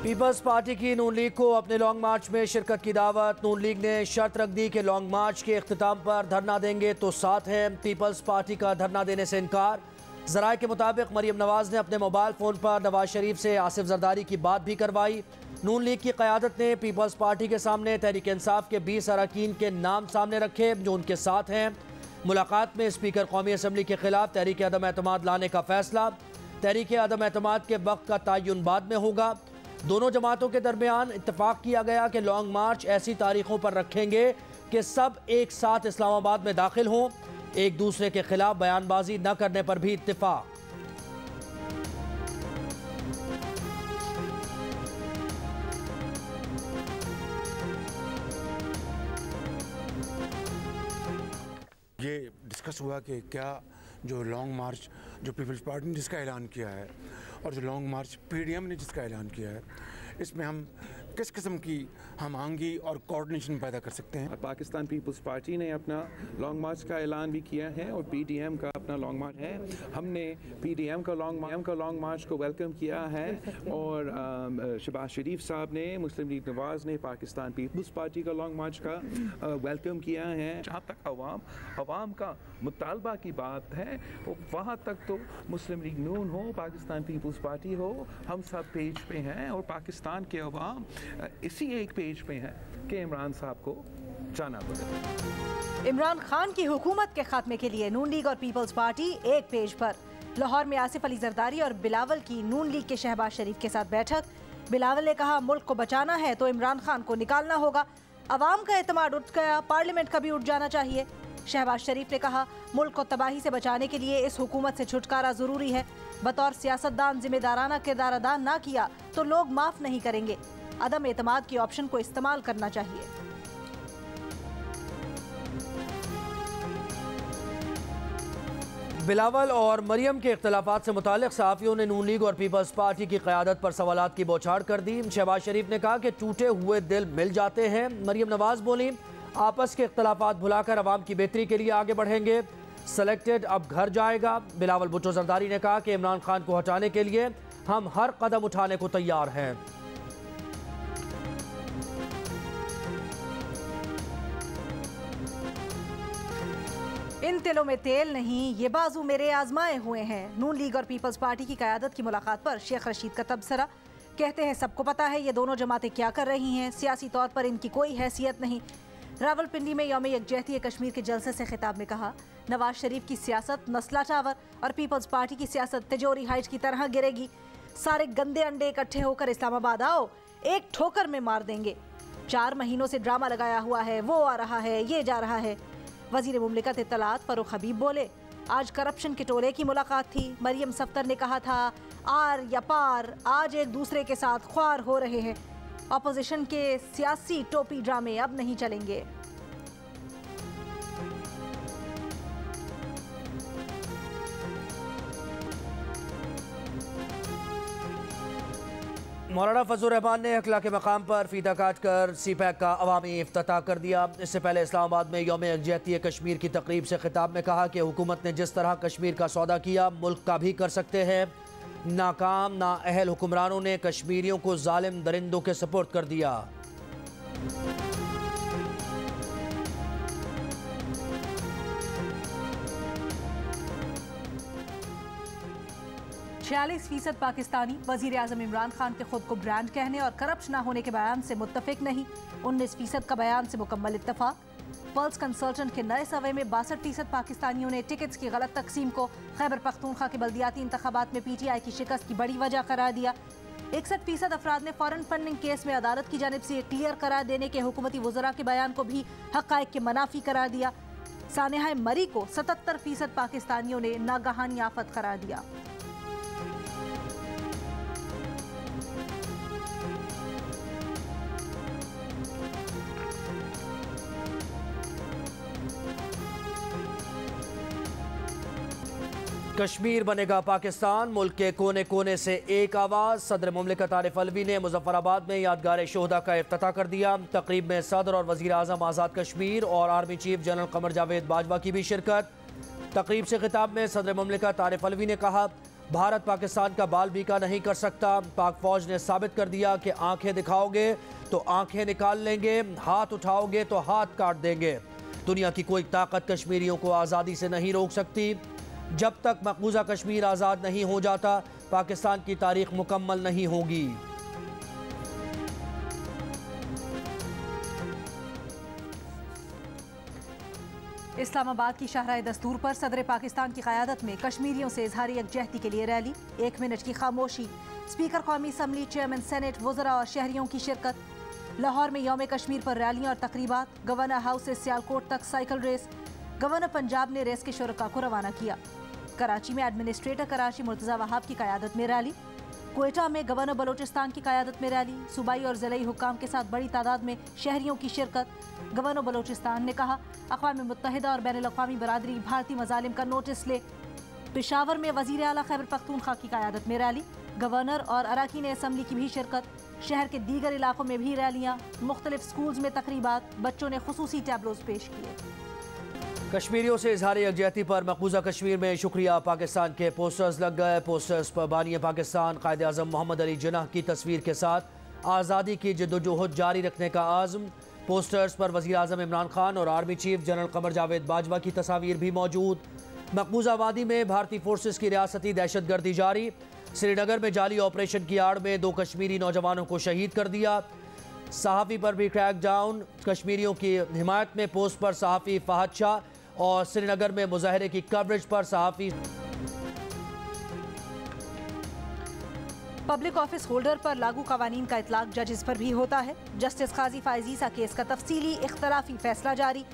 Peoples party की नून league को अपने लॉन्ग मार्च में शिरकत की दावत। नून लीग ने शर्त रख दी कि लॉन्ग मार्च के इख्तिताम पर धरना देंगे तो साथ है। पीपल्स पार्टी का धरना देने से इनकार। ज़राए के मुताबिक मरियम नवाज ने अपने मोबाइल फ़ोन पर नवाज शरीफ से आसिफ जरदारी की बात भी करवाई। नून लीग की क़यादत ने पीपल्स पार्टी के सामने तहरीक इंसाफ के 20 अरकान के नाम सामने रखे जो उनके साथ हैं। मुलाकात में स्पीकर कौमी असम्बली के खिलाफ तहरीक अदम एतमाद लाने का फैसला। तहरीक अदम एतमाद के वक्त का तयन बाद में होगा। दोनों जमातों के दरमियान इत्तफाक किया गया कि लॉन्ग मार्च ऐसी तारीखों पर रखेंगे कि सब एक साथ इस्लामाबाद में दाखिल हों। एक दूसरे के खिलाफ बयानबाजी न करने पर भी इत्तिफाक। ये डिस्कस हुआ कि क्या जो लॉन्ग मार्च जो पीपल्स पार्टी ने जिसका ऐलान किया है और जो लॉन्ग मार्च पीडीएम ने जिसका ऐलान किया है, इसमें हम किस किस्म की हम आहंगी और कोऑर्डिनेशन पैदा कर सकते हैं। पाकिस्तान पीपल्स पार्टी ने अपना लॉन्ग मार्च का ऐलान भी किया है और पीडीएम का अपना लॉन्ग मार्च है। हमने पीडीएम का लॉन्ग मार्च को वेलकम किया है और शहबाज शरीफ साहब ने, मुस्लिम लीग नवाज ने पाकिस्तान पीपल्स पार्टी का लॉन्ग मार्च का वेलकम किया है। जहाँ तक अवाम का मुतालबा की बात है वहाँ तक तो मुस्लिम लीग नून हो, पाकिस्तान पीपल्स पार्टी हो, हम सब पेज पे हैं और पाकिस्तान के अवाम इसी एक पेज पे हैं कि इमरान साहब को जाना पड़े। इमरान खान की हुकूमत के खात्मे के लिए नून लीग और पीपल्स पार्टी एक पेज पर। लाहौर में आसिफ अली जरदारी और बिलावल की नून लीग के शहबाज शरीफ के साथ बैठक। बिलावल ने कहा मुल्क को बचाना है तो इमरान खान को निकालना होगा। अवाम का एतमाद उठ गया, पार्लियामेंट का भी उठ जाना चाहिए। शहबाज शरीफ ने कहा मुल्क को तबाही से बचाने के लिए इस हुकूमत से छुटकारा जरूरी है। बतौर सियासतदान जिम्मेदाराना किरदार अदा ना किया तो लोग माफ नहीं करेंगे। अदम एतमाद के ऑप्शन को इस्तेमाल करना चाहिए। बिलावल और मरियम के इख्तलाफात से मुतालिक सहाफ़ियों ने नून लीग और पीपल्स पार्टी की क़यादत पर सवालात की बौछार कर दी। शहबाज शरीफ ने कहा कि टूटे हुए दिल मिल जाते हैं। मरियम नवाज बोली आपस के इख्तलाफात भुलाकर अवाम की बेहतरी के लिए आगे बढ़ेंगे। सेलेक्टेड अब घर जाएगा। बिलावल भुट्टो जरदारी ने कहा कि इमरान खान को हटाने के लिए हम हर कदम उठाने को तैयार हैं। इन तिलों में तेल नहीं, ये बाजू मेरे आजमाए हुए हैं। नून लीग और पीपल्स पार्टी की क़यादत की मुलाकात पर शेख रशीद का तबसरा। कहते हैं सबको पता है ये दोनों जमातें क्या कर रही हैं, सियासी तौर पर इनकी कोई हैसियत नहीं। रावलपिंडी में यौम यकजहती कश्मीर के जलसे से खिताब में कहा नवाज शरीफ की सियासत नस्ला चावर और पीपल्स पार्टी की सियासत तिजोरी हाइट की तरह गिरेगी। सारे गंदे अंडे इकट्ठे होकर इस्लामाबाद आओ, एक ठोकर में मार देंगे। 4 महीनों से ड्रामा लगाया हुआ है, वो आ रहा है, ये जा रहा है। वजीर मुमलिकत इत्तलात फरूख हबीब बोले आज करप्शन के टोले की मुलाकात थी। मरियम सफ्तर ने कहा था आर या पार, आज एक दूसरे के साथ ख्वार हो रहे हैं। अपोजिशन के सियासी टोपी ड्रामे अब नहीं चलेंगे। मौलाना फजलुर रहमान ने अखला के मकाम पर फीता काट कर सीपैक का अवामी इफ्तिताह कर दिया। इससे पहले इस्लामाबाद में यौम यकजहती कश्मीर की तकरीब से खिताब में कहा कि हुकूमत ने जिस तरह कश्मीर का सौदा किया मुल्क का भी कर सकते हैं। नाकाम नाअहल हुक्मरानों ने कश्मीरियों को जालिम दरिंदों के सपुर्द कर दिया। 46% पाकिस्तानी वजीर आजम इमरान खान के खुद को ब्रांड कहने और करप्ट ना होने के बयान से मुत्तफिक नहीं। 19% का बयान से मुकम्मल इत्तफाक। पल्स कंसल्टेंट के नए सर्वे में 62% पाकिस्तानियों ने टिकट्स की गलत तकसीम को खैबर पख्तूनख्वा के बल्दियाती इंतखाबात में पीटीआई की शिकस्त की बड़ी वजह करार दिया। 61% अफराद ने फॉरेन फंडिंग केस में अदालत की जानिब से क्लियर करार देने के हुकूमती वज़रा के बयान को भी हक़ाइक़ के मनाफी करार दिया। सानेहा मरी को 77% पाकिस्तानियों ने नागहानी आफत करार दिया। कश्मीर बनेगा पाकिस्तान, मुल्क के कोने कोने से एक आवाज़। सदर मुमलिकत आरिफ अलवी ने मुजफ्फराबाद में यादगार शोहदा का इफ्तिताह कर दिया। तकरीब में सदर और वज़ीर आज़म आज़ाद कश्मीर और army chief general Qamar Javed Bajwa की भी शिरकत। तकरीब से खिताब में सदर मुमलिकत आरिफ अलवी ने कहा भारत पाकिस्तान का बाल बीका नहीं कर सकता। पाक फौज ने साबित कर दिया कि आंखें दिखाओगे तो आंखें निकाल लेंगे, हाथ उठाओगे तो हाथ काट देंगे। दुनिया की कोई ताकत कश्मीरियों को आज़ादी से नहीं रोक सकती। जब तक मकबूजा कश्मीर आज़ाद नहीं हो जाता, पाकिस्तान की तारीख मुकम्मल नहीं होगी। इस्लामाबाद की शाहराए दस्तूर पर सदर पाकिस्तान की क़यादत में कश्मीरियों से इजहार यकजहती के लिए रैली। 1 मिनट की खामोशी, स्पीकर कौमी असम्बली, चेयरमैन सेनेट, वज़रा और शहरियों की शिरकत। लाहौर में यौम कश्मीर पर रैलियाँ और तकरीबात। गवर्नर हाउस से सियालकोट तक साइकिल रेस। गवर्नर पंजाब ने रेस के शुरका को रवाना किया। कराची में एडमिनिस्ट्रेटर कराची मुर्तज़ा वहाब की क़यादत में रैली। क्वेटा में गवर्नर बलोचिस्तान की क़यादत में रैली। सूबाई और ज़िलाई हुक्काम के साथ बड़ी तादाद में शहरियों की शिरकत। गवर्नर बलोचिस्तान ने कहा, अक़वाम मुत्तहिदा और बैनुल अक़वामी बरादरी भारतीय मज़ालिम का नोटिस ले। पेशावर में वज़ीर आला खैबर पख्तूनख्वा की क़यादत में रैली। गवर्नर और अरकान असम्बली की भी शिरकत। शहर के दीगर इलाकों में भी रैलियाँ। मुख्तलिफ स्कूल्स में तकरीबात। बच्चों ने खुसूसी टैबलोज पेश किए। कश्मीरियों से इजहार यकजहती पर मकबूजा कश्मीर में शुक्रिया पाकिस्तान के पोस्टर्स लग गए। पोस्टर्स पर बानी पाकिस्तान कायद आज़म मोहम्मद अली जिन्नाह की तस्वीर के साथ आज़ादी की जद्दोजहद जारी रखने का आज़म। पोस्टर्स पर वज़ीर आज़म इमरान खान और army chief general Qamar Javed Bajwa की तस्वीर भी मौजूद। मकबूजा वादी में भारतीय फोर्सेस की रियासती दहशतगर्दी जारी। श्रीनगर में जाली ऑपरेशन की आड़ में 2 कश्मीरी नौजवानों को शहीद कर दिया। सहाफ़ी पर भी क्रैकडाउन। कश्मीरियों की हिमायत में पोस्ट पर सहाफ़ी फहद शाह और श्रीनगर में मुजाहरे की कवरेज पर सहाफ़ी। पब्लिक ऑफिस होल्डर पर लागू कवानीन का इतलाक जजेस पर भी होता है। जस्टिस काजी फायजीसा केस का तफसीली इख्तलाफी फैसला जारी।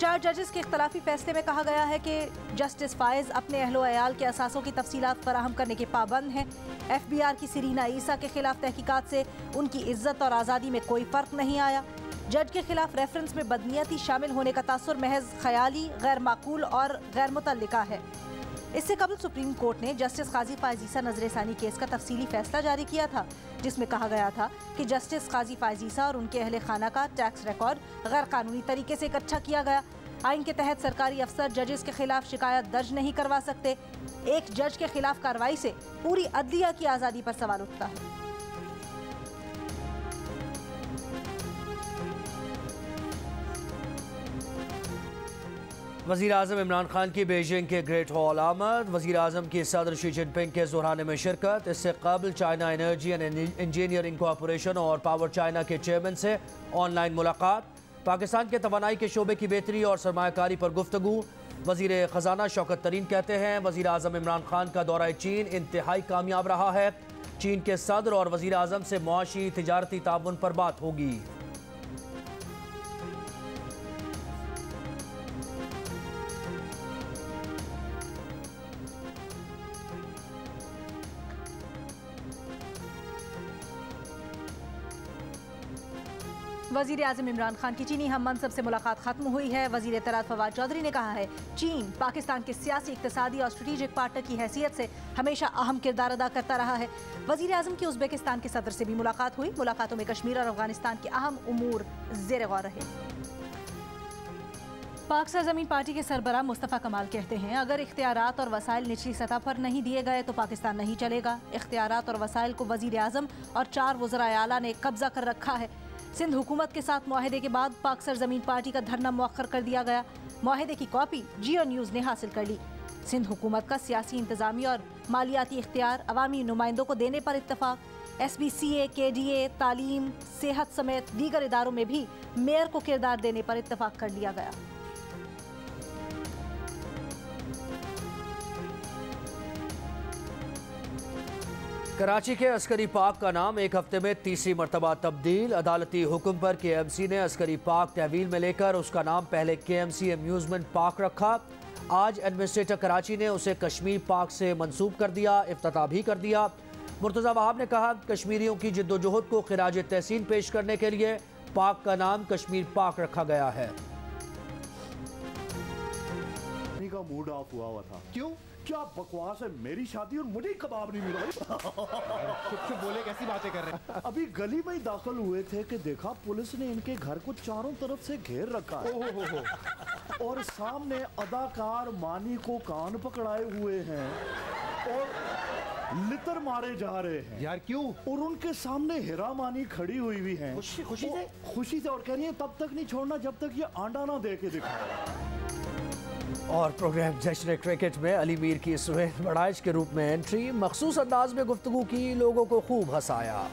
4 जजेस के इख्तलाफी फैसले में कहा गया है कि जस्टिस फायज अपने अहलो अयाल के असासों की तफसीलात फराहम करने के पाबंद हैं। FBI की सीरीना ईसा के खिलाफ तहकीकात से उनकी इज्जत और आज़ादी में कोई फ़र्क नहीं आया। जज के खिलाफ रेफरेंस में बदनीयती शामिल होने का तासुर महज ख्याली, गैर माकूल और गैर मुतल्लिका है। इससे कबल सुप्रीम कोर्ट ने जस्टिस काजी फायजीसा नजरसानी केस का तफसीली फैसला जारी किया था, जिसमें कहा गया था कि जस्टिस काजी फायजीसा और उनके अहले खाना का टैक्स रिकॉर्ड गैर कानूनी तरीके से इकट्ठा किया गया। आइन के तहत सरकारी अफसर जजेस के खिलाफ शिकायत दर्ज नहीं करवा सकते। एक जज के खिलाफ कार्रवाई से पूरी अदलिया की आज़ादी पर सवाल उठता है। वज़ीर आज़म इमरान खान की बीजिंग के ग्रेट हॉल आमद। वज़ीर आज़म की सदर शी जिनपिंग के ज़ुहराने में शिरकत। इससे कबल China energy and engineering corporation और पावर चाइना के चेयरमैन से ऑनलाइन मुलाकात। पाकिस्तान के तवानाई के शोबे की बेहतरी और सरमायाकारी पर गुफ्तगू। वज़ीर ख़जाना शौकत तरीन कहते हैं, वज़ीर आज़म इमरान खान का दौरा चीन इंतहाई कामयाब रहा है। चीन के सदर और वज़ीर आज़म से मुआशी तिजारती ताउन पर बात होगी। वज़ीर आज़म इमरान खान की चीनी हम मनसब से मुलाकात खत्म हुई है। वज़ीर इत्तलात फवाद चौधरी ने कहा है, चीन पाकिस्तान के सियासी, इक़्तिसादी और स्ट्रेटेजिक पार्टनर की हैसियत से हमेशा अहम किरदार अदा करता रहा है। वज़ीर आज़म की उज़्बेकिस्तान के सदर से भी मुलाकात हुई। मुलाकातों में कश्मीर और अफगानिस्तान के अहम उमूर ज़ेर गौर रहे। पाक सरज़मीन पार्टी के सरबराह मुस्तफ़ा कमाल कहते हैं, अगर इख्तियारात और वसाइल निचली सतह पर नहीं दिए गए तो पाकिस्तान नहीं चलेगा। इख्तियारात और वसाइल को वज़ीर आज़म और 4 वज़राए आला ने कब्जा कर रखा है। सिंध हुकूमत के साथ मुआहदे के बाद पाक सरजमीन पार्टी का धरना मुअख्खर कर दिया गया। मुआहदे की कॉपी जियो न्यूज़ ने हासिल कर ली। सिंध हुकूमत का सियासी, इंतजामी और मालियाती इख्तियार अवामी नुमाइंदों को देने पर इत्तफाक। SBCA, KDA, तालीम, सेहत समेत दीगर इदारों में भी मेयर को किरदार देने पर इत्तफाक कर लिया गया। कराची के अस्करी पार्क का नाम एक हफ्ते में तीसरी मरतबा तब्दील। अदालती हुक्म पर KMC ने अस्करी पार्क तहवील में लेकर उसका नाम पहले KMC अम्यूजमेंट पार्क रखा। आज एडमिनिस्ट्रेटर कराची ने उसे कश्मीर पार्क से मंसूब कर दिया, इफ्तिताह भी कर दिया। मुर्तज़ा वहाब ने कहा, कश्मीरियों की जिद्दोजहद को खिराज तहसीन पेश करने के लिए पार्क का नाम कश्मीर पार्क रखा गया है। का मूड ऑफ हुआ था। क्यों? क्या बकवास है, मेरी शादी और मुझे कबाब नहीं मिला। चुप बोले, कैसी बातें कर रहे हैं? अभी गली में ही दाखिल हुए थे कि देखा पुलिस ने इनके घर को चारों तरफ से घेर रखा है और सामने अदाकार मानी को कान पकड़ाए हुए हैं और लितर मारे जा रहे हैं यार क्यों? और उनके सामने हीरा मानी खड़ी हुई है खुशी से और कह रही है तब तक नहीं छोड़ना जब तक ये आंडा ना दे के दिखाए। और प्रोग्राम जश्न क्रिकेट में अली मीर की सुहेल बड़ाइश के रूप में एंट्री, मखसूस अंदाज में गुफ्तगू की, लोगों को खूब हंसाया।